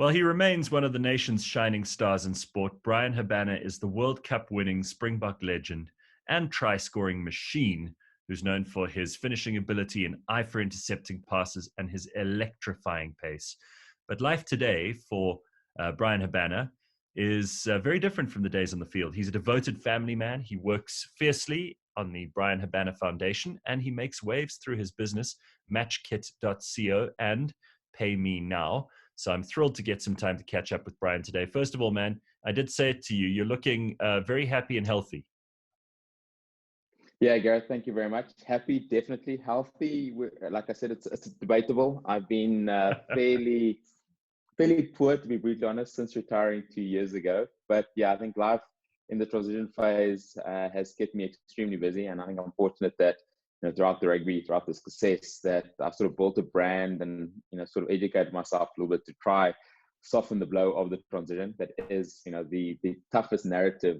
Well, he remains one of the nation's shining stars in sport. Bryan Habana is the World Cup-winning Springbok legend and try-scoring machine who's known for his finishing ability and eye for intercepting passes and his electrifying pace. But life today for Bryan Habana is very different from the days on the field. He's a devoted family man. He works fiercely on the Bryan Habana Foundation, and he makes waves through his business, Matchkit.co and Pay Me Now. So I'm thrilled to get some time to catch up with Bryan today. First of all, man, I did say it to you. You're looking very happy and healthy. Yeah, Gareth, thank you very much. Happy, definitely healthy. Like I said, it's debatable. I've been fairly poor, to be brutally honest, since retiring 2 years ago. But yeah, I think life in the transition phase has kept me extremely busy, and I think I'm fortunate that throughout the rugby, throughout the success, that I've sort of built a brand and sort of educated myself a little bit to try soften the blow of the transition that is the toughest narrative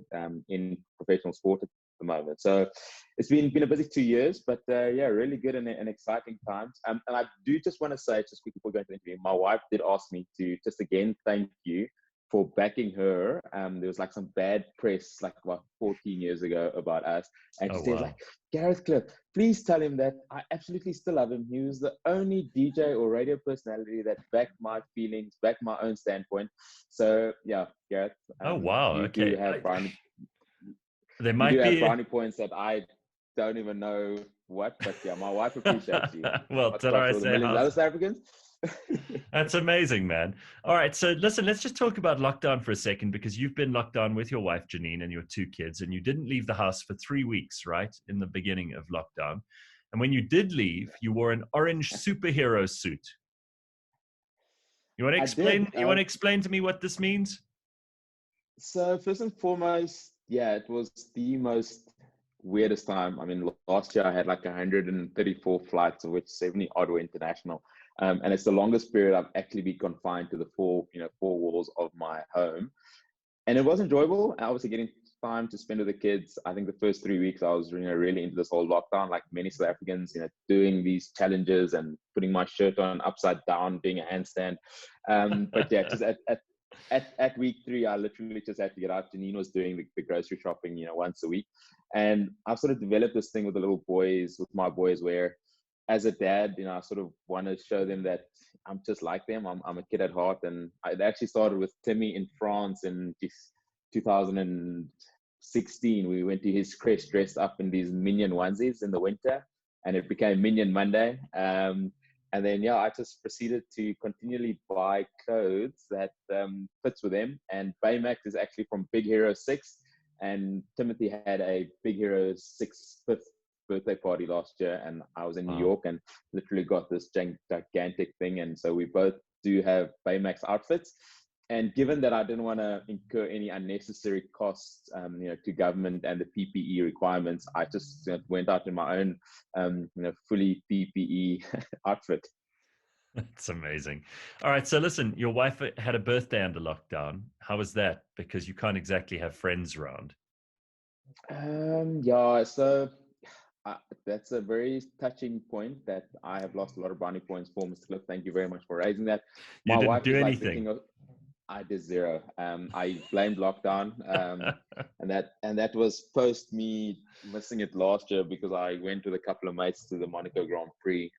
in professional sport at the moment. So it's been a busy 2 years, but yeah, really good and exciting times. And I do just want to say, just quickly before going to the interview, my wife did ask me to just again thank you for backing her. There was like some bad press like about 14 years ago about us, and she says like, Gareth Cliff, please tell him that I absolutely still love him. He was the only DJ or radio personality that backed my feelings, backed my own standpoint. So yeah, Gareth. Oh wow, you okay. do have brownie, there might be brownie points that I don't even know what, but yeah, my wife appreciates you. Well, tell her I say millions of other South Africans. That's amazing, man. All right, so listen, let's just talk about lockdown for a second, because you've been locked down with your wife, Janine, and your 2 kids, and you didn't leave the house for 3 weeks, right, in the beginning of lockdown. And when you did leave, you wore an orange superhero suit. You want to explain? You want to explain to me what this means? So first and foremost, yeah, it was the most weirdest time. I mean, last year I had like 134 flights, of which 70 odd were international. And it's the longest period I've actually been confined to the four walls of my home. And it was enjoyable. Obviously getting time to spend with the kids. I think the first 3 weeks I was really into this whole lockdown, like many South Africans, doing these challenges and putting my shirt on upside down, doing a handstand. But yeah, just at week 3, I literally just had to get out. Janine was doing the grocery shopping, once a week. And I've sort of developed this thing with the little boys, with my boys, where as a dad, I sort of want to show them that I'm just like them. I'm a kid at heart. And it actually started with Timmy in France in 2016. We went to his crèche dressed up in these Minion onesies in the winter, and it became Minion Monday. And then, yeah, I just proceeded to continually buy clothes that fits with them. And Baymax is actually from Big Hero 6. And Timothy had a Big Hero 6 5th birthday party last year. And I was in New York and literally got this gigantic thing. And so we both do have Baymax outfits. And given that I didn't want to incur any unnecessary costs, to government and the PPE requirements, I just went out in my own, fully PPE outfit. That's amazing. All right, so listen, your wife had a birthday under lockdown. How was that? Because you can't exactly have friends around. Yeah, so that's a very touching point that I have lost a lot of brownie points for, Mr. Cliff. Thank you very much for raising that. My wife didn't do anything. I did zero. I blamed lockdown, and that was post me missing it last year because I went with a couple of mates to the Monaco Grand Prix.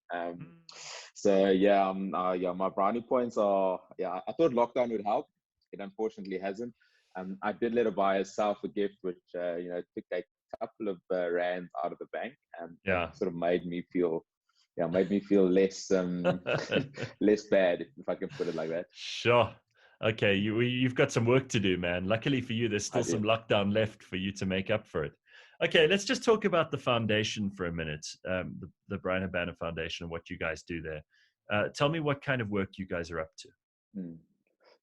So yeah, my brownie points are, I thought lockdown would help. It unfortunately hasn't. I did let her buy herself a gift, which took a couple of rands out of the bank, and sort of made me feel less less bad, if I can put it like that. Sure. Okay, you've got some work to do, man. Luckily for you, there's still some lockdown left for you to make up for it. Okay, let's just talk about the foundation for a minute, the Bryan Habana Foundation, and what you guys do there. Tell me what kind of work you guys are up to.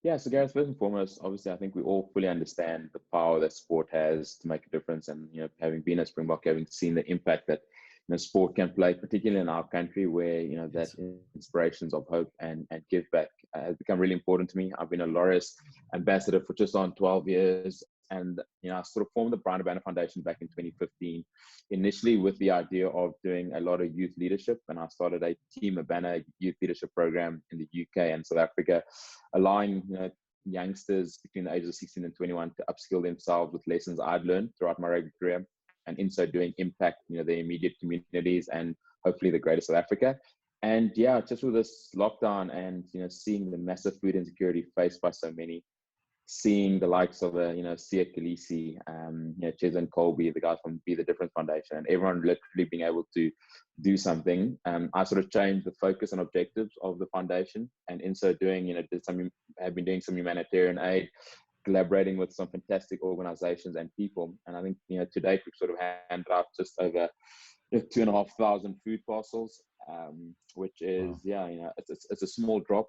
Yeah, so Gareth, first and foremost, obviously, I think we all fully understand the power that sport has to make a difference. And, having been a Springbok, having seen the impact that sport can play, particularly in our country where, that inspirations of hope and give back has become really important to me. I've been a Laureus ambassador for just on 12 years. And, I sort of formed the Bryan Habana Foundation back in 2015, initially with the idea of doing a lot of youth leadership. And I started a Team Habana youth leadership program in the UK and South Africa, allowing, youngsters between the ages of 16 and 21 to upskill themselves with lessons I'd learned throughout my rugby career, and in so doing impact, their immediate communities and hopefully the greater South Africa. And yeah, just with this lockdown and, seeing the massive food insecurity faced by so many, seeing the likes of Sia Khaleesi, Ches and Colby, the guys from Be the Difference Foundation, and everyone literally being able to do something, I sort of changed the focus and objectives of the foundation. And in so doing, have been doing some humanitarian aid, collaborating with some fantastic organizations and people. And I think, to date, we've sort of handed out just over 2,500 food parcels, which is, wow. It's a small drop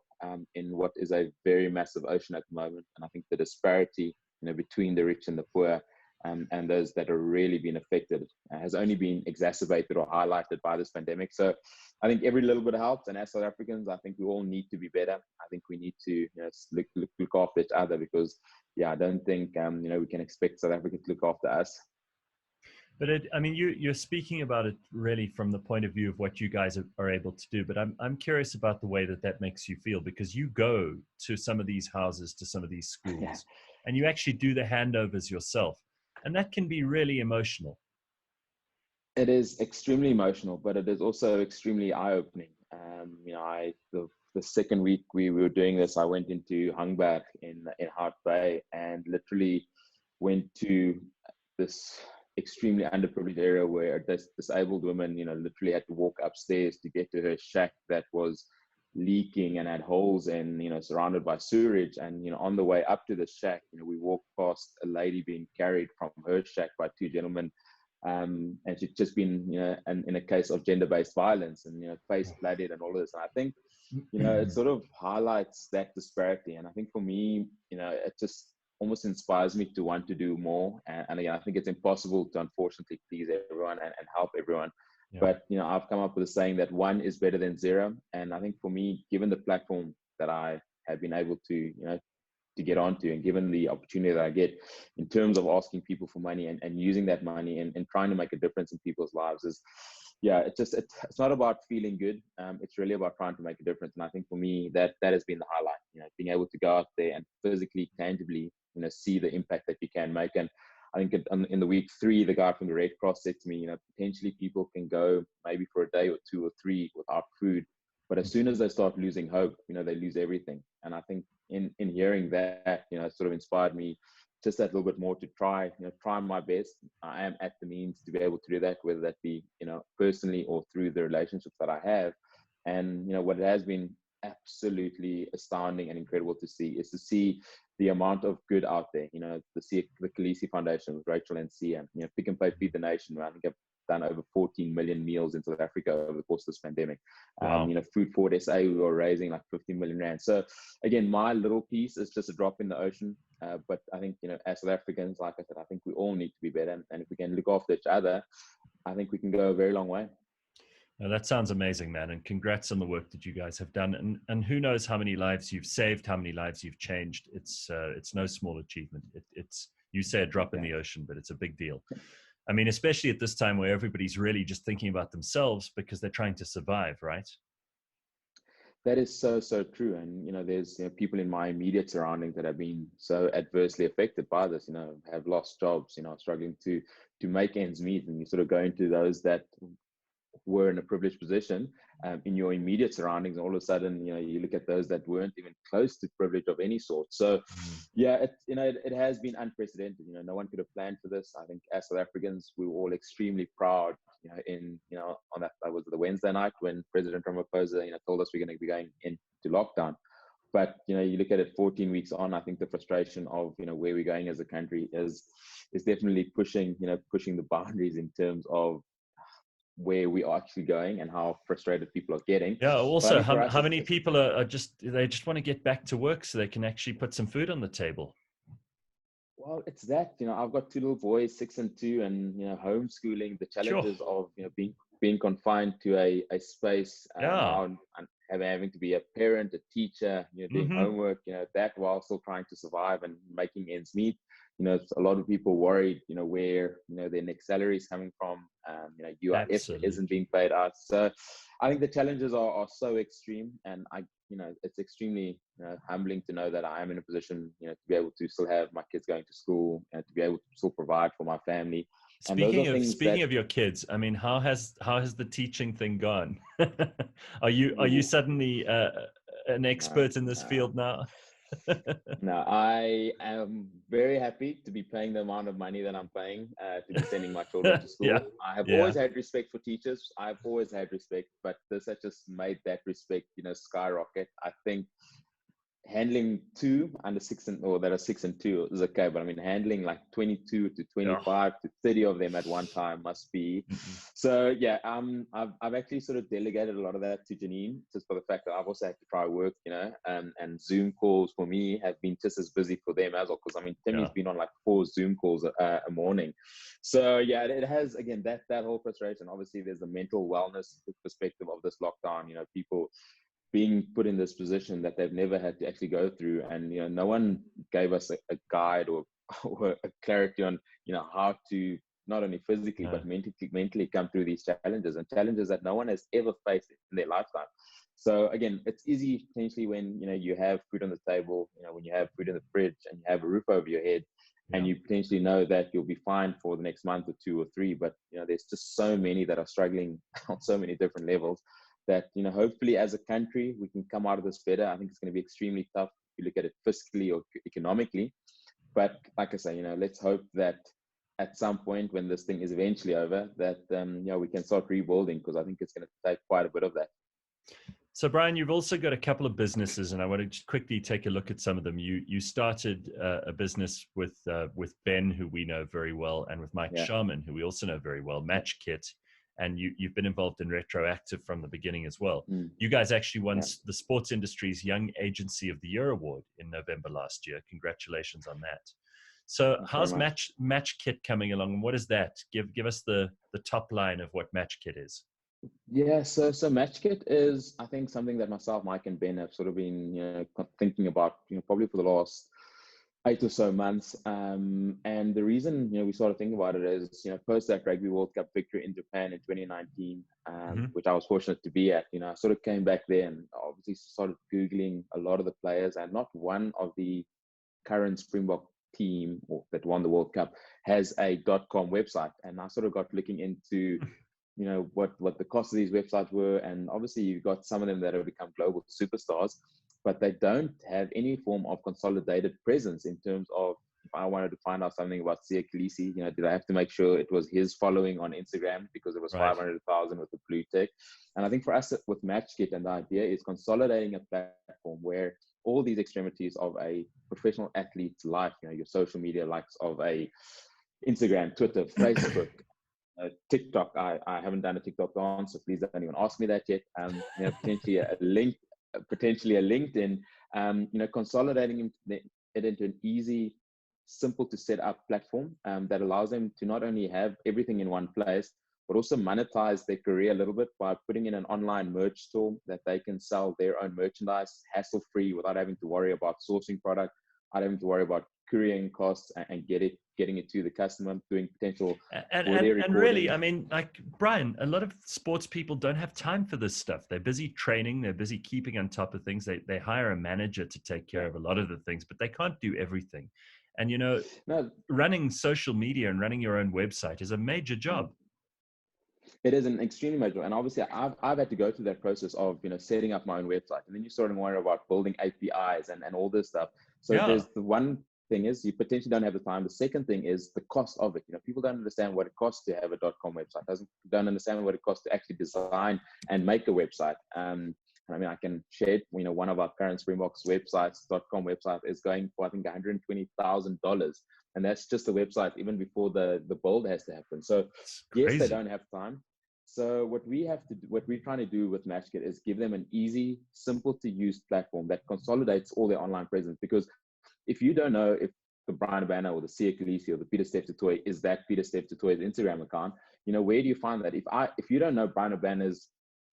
in what is a very massive ocean at the moment. And I think the disparity, between the rich and the poor, and those that are really being affected, has only been exacerbated or highlighted by this pandemic. So I think every little bit helps. And as South Africans, I think we all need to be better. I think we need to look after each other, because, I don't think, we can expect South Africa to look after us. But you're speaking about it really from the point of view of what you guys are able to do. But I'm curious about the way that makes you feel, because you go to some of these houses, to some of these schools, and you actually do the handovers yourself. And that can be really emotional. It is extremely emotional, but it is also extremely eye-opening. The second week we were doing this, I went into Hangberg in Hart Bay, and literally went to this extremely underprivileged area where a disabled woman, literally had to walk upstairs to get to her shack that was leaking and had holes and, surrounded by sewage. And, on the way up to the shack, we walked past a lady being carried from her shack by two gentlemen. And she'd just been, in a case of gender-based violence, and, face blooded and all of this. And I think, it sort of highlights that disparity. And I think for me, it just almost inspires me to want to do more. And again, I think it's impossible to unfortunately please everyone and help everyone. Yeah. But, I've come up with a saying that 1 is better than 0. And I think for me, given the platform that I have been able to, to get onto, and given the opportunity that I get in terms of asking people for money and using that money and trying to make a difference in people's lives, is, it's not about feeling good. It's really about trying to make a difference. And I think for me, that has been the highlight, being able to go out there and physically, tangibly, see the impact that you can make. And I think in the week 3, the guy from the Red Cross said to me, potentially people can go maybe for a day or 2 or 3 without food, but as soon as they start losing hope, they lose everything. And I think in hearing that, it sort of inspired me just that little bit more to try my best. I am at the means to be able to do that, whether that be, personally or through the relationships that I have. And, what it has been absolutely astounding and incredible to see is to see the amount of good out there. The Khaleesi Foundation with Rachel and Sia, Pick and Pay Feed the Nation, I think I've done over 14 million meals in South Africa over the course of this pandemic. Wow. Food Forward SA, we were raising like 50 million rand. So again, my little piece is just a drop in the ocean. But I think, as South Africans, like I said, I think we all need to be better. And if we can look after each other, I think we can go a very long way. Now, that sounds amazing, man. And congrats on the work that you guys have done. And who knows how many lives you've saved, how many lives you've changed. It's no small achievement. It's you say a drop in the ocean, but it's a big deal. I mean, especially at this time where everybody's really just thinking about themselves because they're trying to survive, right? That is so true. And, there's, people in my immediate surroundings that have been so adversely affected by this, have lost jobs, struggling to make ends meet. And you sort of go into those that were in a privileged position in your immediate surroundings, and all of a sudden, you look at those that weren't even close to privilege of any sort. So, it has been unprecedented. No one could have planned for this. I think as South Africans, we were all extremely proud. On that was the Wednesday night when President Ramaphosa, told us we're going to be going into lockdown. But you look at it 14 weeks on, I think the frustration of where we're going as a country is definitely pushing the boundaries in terms of where we are actually going and how frustrated people are getting. Yeah. Also, how many people are just want to get back to work so they can actually put some food on the table? Well, it's that, I've got 2 little boys, 6 and 2, and, homeschooling, the challenges of, being confined to a space. having to be a parent, a teacher, doing Mm-hmm. homework, that while still trying to survive and making ends meet. A lot of people worried, where, their next salary is coming from. UIF isn't Absolutely. being paid out. So I think the challenges are so extreme, and it's extremely, humbling to know that I am in a position, to be able to still have my kids going to school and to be able to still provide for my family. And those are things Speaking that, of your kids, I mean, how has the teaching thing gone? Are you suddenly an no, expert in this no. field now? No, I am very happy to be paying the amount of money that I'm paying, to be sending my children to Yeah, school. I have yeah. always had respect for teachers. I've always had respect, but this has just made that respect, skyrocket. I think handling two under six or that are 6 and 2 is okay, but I mean handling like 22 to Oh, 25 to 30 of them at one time must be. mm-mm. So yeah, I've actually sort of delegated a lot of that to Janine, just for the fact that I've also had to try work, and Zoom calls for me have been just as busy for them as well, because I mean Timmy's Yeah. been on like 4 Zoom calls a morning. So yeah, it has, again, that whole frustration. Obviously there's the mental wellness perspective of this lockdown, people being put in this position that they've never had to actually go through, and no one gave us a guide or or a clarity on how to not only physically No. but mentally come through these challenges, and challenges that no one has ever faced in their lifetime. So again, it's easy potentially when you have food on the table, when you have food in the fridge and you have a roof over your head, and Yeah. you potentially know that you'll be fine for the next month or 2 or 3. But there's just so many that are struggling on so many different levels, that hopefully as a country we can come out of this better. I think it's going to be extremely tough if you look at it fiscally or economically, but like I say, let's hope that at some point when this thing is eventually over, that we can start rebuilding, because I think it's going to take quite a bit of that. So, Bryan, you've also got a couple of businesses, and I want to just quickly take a look at some of them. You started a business with Ben, who we know very well, and with Mike Yeah, Sharman, who we also know very well, yeah. Matchkit, and you've been involved in Retroactive from the beginning as well. Mm, You guys actually won yeah. the sports industry's Young Agency of the Year award in November last year. Congratulations on that. So, Thanks very how's much. Matchkit coming along, and what is that? Give us the top line of what Matchkit is. Yeah, so Matchkit is, I think, something that myself, Mike, and Ben have sort of been, thinking about, probably for the last 8 or so months. And the reason, we started thinking about it is, post that Rugby World Cup victory in Japan in 2019, Mm-hmm. which I was fortunate to be at. I sort of came back there and obviously started Googling a lot of the players, and not one of the current Springbok team or that won the World Cup has a .com website. And I sort of got looking into what the cost of these websites were, and obviously you've got some of them that have become global superstars, but they don't have any form of consolidated presence in terms of, if I wanted to find out something about Sia Khaleesi, did I have to make sure it was his following on Instagram because it was Right. 500,000 with the blue tick. And I think for us with Matchkit, and the idea is consolidating a platform where all these extremities of a professional athlete's life, your social media likes of a Instagram, Twitter, Facebook, TikTok. I haven't done a TikTok dance, so please don't even ask me that yet. Potentially a link, potentially a LinkedIn. Consolidating it into an easy, simple to set up platform that allows them to not only have everything in one place, but also monetize their career a little bit by putting in an online merch store that they can sell their own merchandise hassle free, without having to worry about sourcing product, without having to worry about couriering costs, and getting it to the customer, doing potential audio And really, recording. I mean, like Bryan, a lot of sports people don't have time for this stuff. They're busy training, they're busy keeping on top of things. They hire a manager to take care of a lot of the things, but they can't do everything. And No, running social media and running your own website is a major job. it is an extremely major, and obviously I've had to go through that process of setting up my own website, and then you sort of worry about building APIs and all this stuff. So Yeah, there's the one thing is you potentially don't have the time. The second thing is the cost of it. People don't understand what it costs to have a .com website. Don't understand what it costs to actually design and make a website. And I mean, I can share it. One of our current Springboks websites, .com website, is going for I think $120,000, and that's just the website even before the build has to happen. So it's yes, they crazy. don't have time. So what we're trying to do with Matchkit is give them an easy, simple to use platform that consolidates all their online presence. Because if you don't know if the Bryan Habana or the Sia Khaleesi or the Peter Steph Tutoy is that Peter Steph Tutoy's Instagram account, where do you find that? If you don't know Bryan Habana's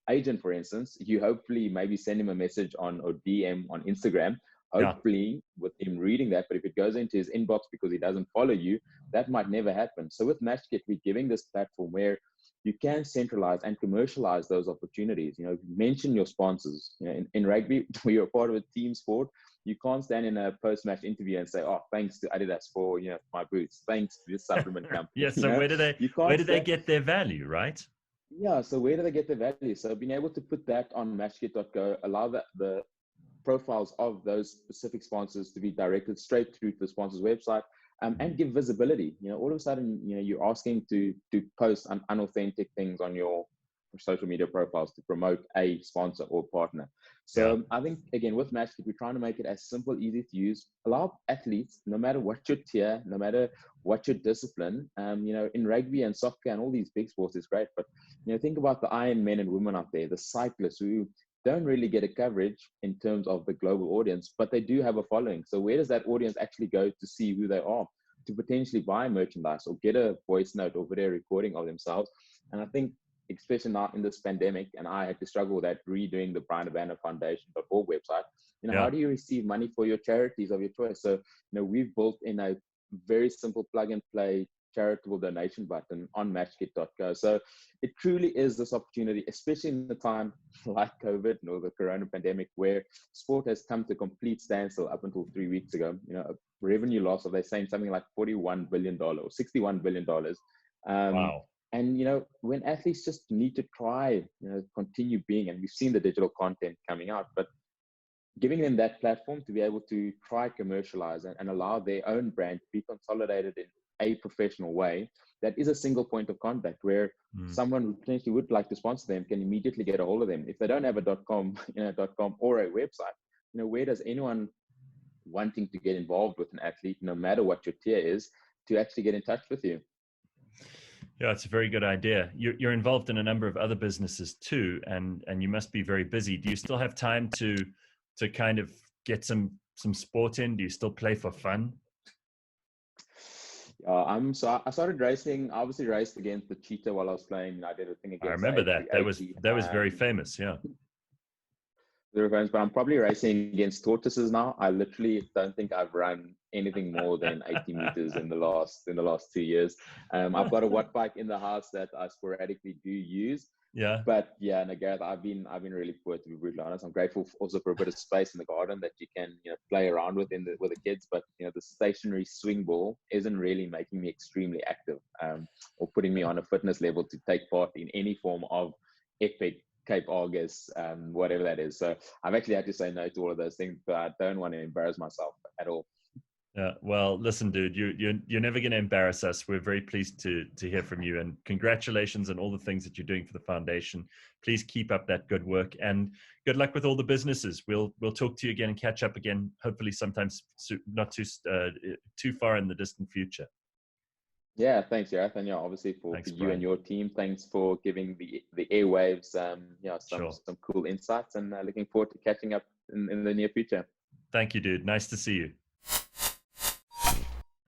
agent, for instance, you hopefully maybe send him a message on or DM on Instagram, Yeah. hopefully with him reading that. But if it goes into his inbox because he doesn't follow you, that might never happen. So with Matchkit, we're giving this platform where you can centralize and commercialize those opportunities. Mention your sponsors. In rugby, where you're part of a team sport, you can't stand in a post-match interview and say, "Oh, thanks to Adidas for my boots. Thanks to this supplement company." Yeah. So where do they get their value, right? Yeah. So where do they get their value? So being able to put that on Matchkit.go, allow the profiles of those specific sponsors to be directed straight through to the sponsor's website, and give visibility. All of a sudden, you're asking to post unauthentic things on your social media profiles to promote a sponsor or partner. So I think, again, with Matchkit, we're trying to make it as simple, easy to use, allow athletes, no matter what your tier, no matter what your discipline, in rugby and soccer and all these big sports is great, but think about the Iron men and women out there, the cyclists who don't really get a coverage in terms of the global audience, but they do have a following. So where does that audience actually go to see who they are, to potentially buy merchandise or get a voice note or video recording of themselves? And I think, especially now in this pandemic, and I had to struggle with that, redoing the Bryan Habana Foundation.org website, how do you receive money for your charities of your choice? So, we've built in a very simple plug and play charitable donation button on Matchkit.go. So it truly is this opportunity, especially in the time like COVID or the corona pandemic, where sport has come to complete standstill up until 3 weeks ago. A revenue loss of, they're saying something like $41 billion or $61 billion. Wow. And when athletes just need to try, continue being, and we've seen the digital content coming out, but giving them that platform to be able to try commercialize and allow their own brand to be consolidated in a professional way, that is a single point of contact where someone who potentially would like to sponsor them can immediately get a hold of them. If they don't have a .com or a website, where does anyone wanting to get involved with an athlete, no matter what your tier is, to actually get in touch with you? Yeah, it's a very good idea. You're involved in a number of other businesses too, and you must be very busy. Do you still have time to kind of get some sport in? Do you still play for fun? So I started racing. I obviously raced against the cheetah while I was playing. I did a thing against. I remember that. That was very famous. Yeah. But I'm probably racing against tortoises now. I literally don't think I've run anything more than 80 meters in the last 2 years. I've got a watt bike in the house that I sporadically do use. Yeah. But yeah, no, Gareth, I've been really poor, to be brutally honest. I'm grateful also for a bit of space in the garden that you can play around with with the kids. But the stationary swing ball isn't really making me extremely active, or putting me on a fitness level to take part in any form of epic Cape August, whatever that is. So I've actually had to say no to all of those things, but I don't want to embarrass myself at all. Yeah. Well, listen, dude, you're never going to embarrass us. We're very pleased to hear from you, and congratulations on all the things that you're doing for the foundation. Please keep up that good work, and good luck with all the businesses. We'll talk to you again and catch up again, hopefully sometimes not too far in the distant future. Yeah, thanks, Gareth. And obviously for you and your team, thanks for giving the airwaves some cool insights, and looking forward to catching up in the near future. Thank you, dude. Nice to see you.